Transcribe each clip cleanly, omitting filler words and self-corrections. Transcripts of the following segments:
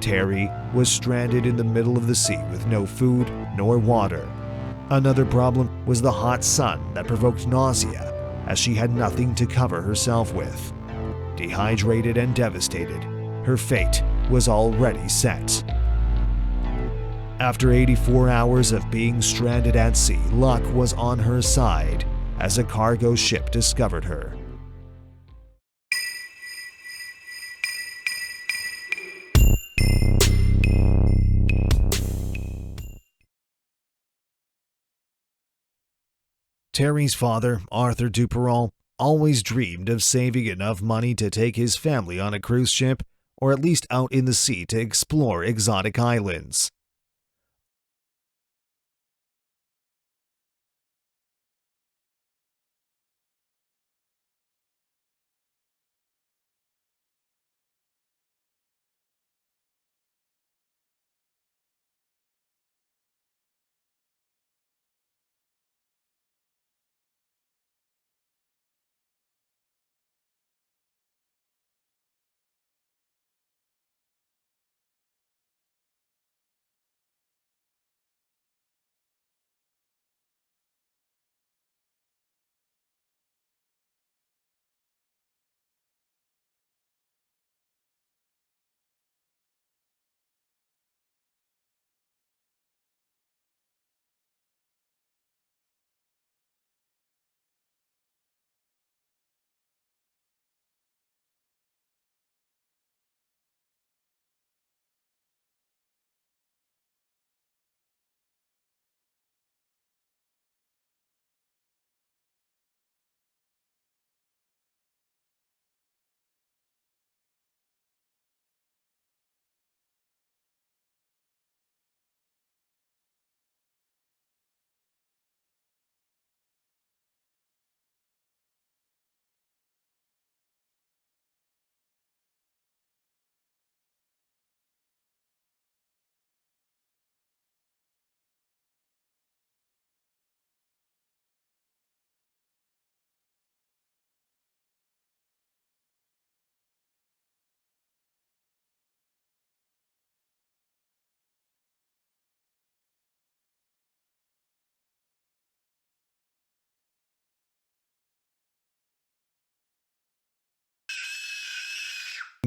Terry was stranded in the middle of the sea with no food nor water. Another problem was the hot sun that provoked nausea, as she had nothing to cover herself with. Dehydrated and devastated, her fate was already set. After 84 hours of being stranded at sea, luck was on her side as a cargo ship discovered her. Terry's father, Arthur Duperron, always dreamed of saving enough money to take his family on a cruise ship, or at least out in the sea to explore exotic islands.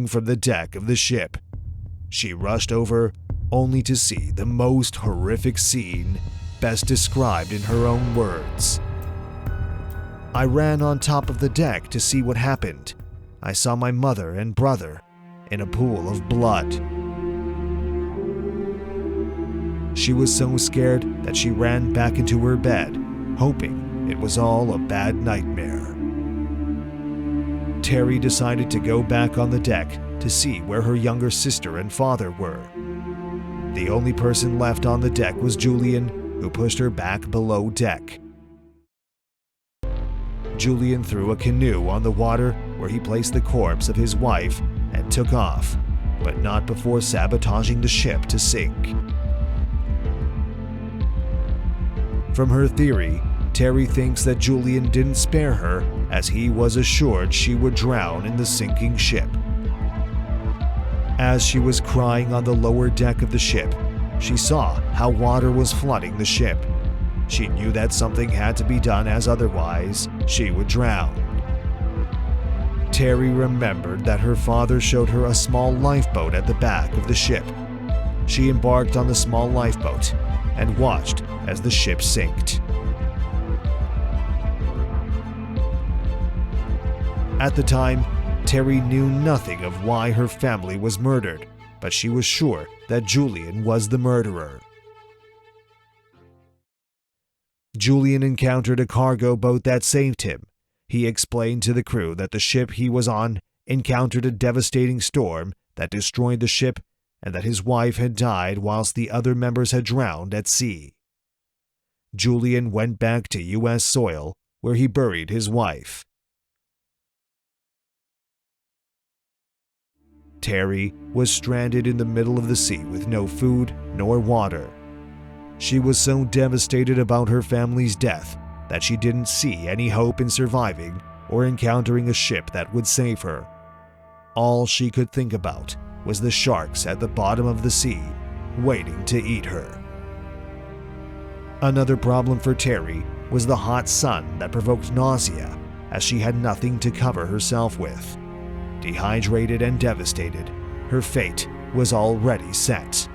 From the deck of the ship, she rushed over only to see the most horrific scene best described in her own words. "I ran on top of the deck to see what happened. I saw my mother and brother in a pool of blood. She was so scared that she ran back into her bed, hoping it was all a bad nightmare." Terry decided to go back on the deck to see where her younger sister and father were. The only person left on the deck was Julian, who pushed her back below deck. Julian threw a canoe on the water where he placed the corpse of his wife and took off, but not before sabotaging the ship to sink. From her theory, Terry thinks that Julian didn't spare her, as he was assured she would drown in the sinking ship. As she was crying on the lower deck of the ship, she saw how water was flooding the ship. She knew that something had to be done, as otherwise she would drown. Terry remembered that her father showed her a small lifeboat at the back of the ship. She embarked on the small lifeboat and watched as the ship sank. At the time, Terry knew nothing of why her family was murdered, but she was sure that Julian was the murderer. Julian encountered a cargo boat that saved him. He explained to the crew that the ship he was on encountered a devastating storm that destroyed the ship and that his wife had died whilst the other members had drowned at sea. Julian went back to U.S. soil, where he buried his wife. Terry was stranded in the middle of the sea with no food nor water. She was so devastated about her family's death that she didn't see any hope in surviving or encountering a ship that would save her. All she could think about was the sharks at the bottom of the sea, waiting to eat her. Another problem for Terry was the hot sun that provoked nausea, as she had nothing to cover herself with. Dehydrated and devastated, her fate was already set.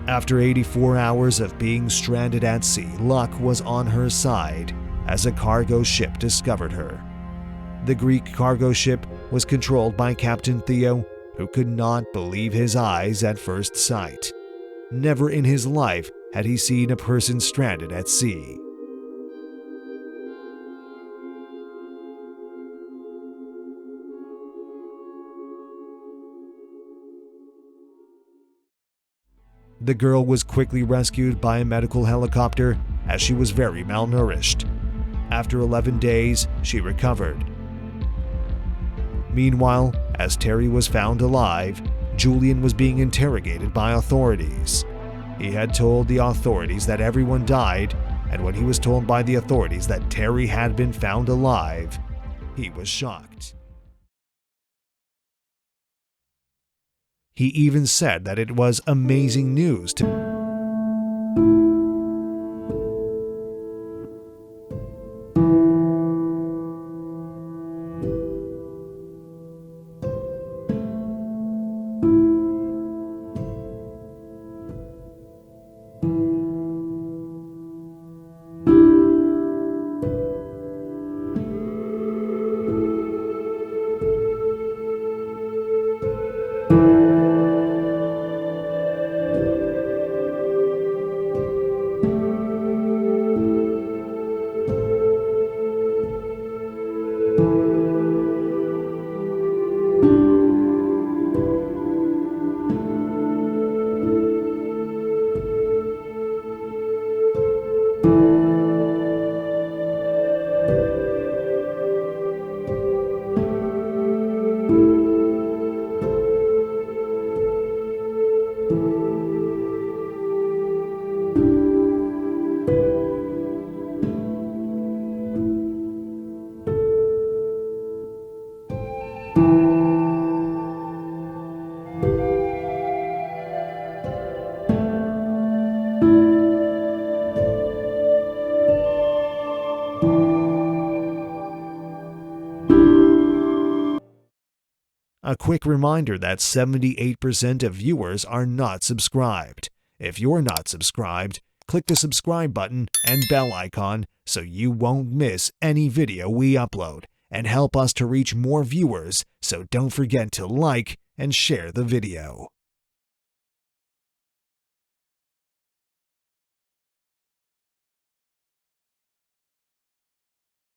After 84 hours of being stranded at sea, luck was on her side as a cargo ship discovered her. The Greek cargo ship was controlled by Captain Theo, who could not believe his eyes at first sight. Never in his life had he seen a person stranded at sea. The girl was quickly rescued by a medical helicopter as she was very malnourished. After 11 days, she recovered. Meanwhile, as Terry was found alive, Julian was being interrogated by authorities. He had told the authorities that everyone died, and when he was told by the authorities that Terry had been found alive, he was shocked. He even said that it was amazing news to A quick reminder that 78% of viewers are not subscribed. If you're not subscribed, click the subscribe button and bell icon so you won't miss any video we upload, and help us to reach more viewers, so don't forget to like and share the video.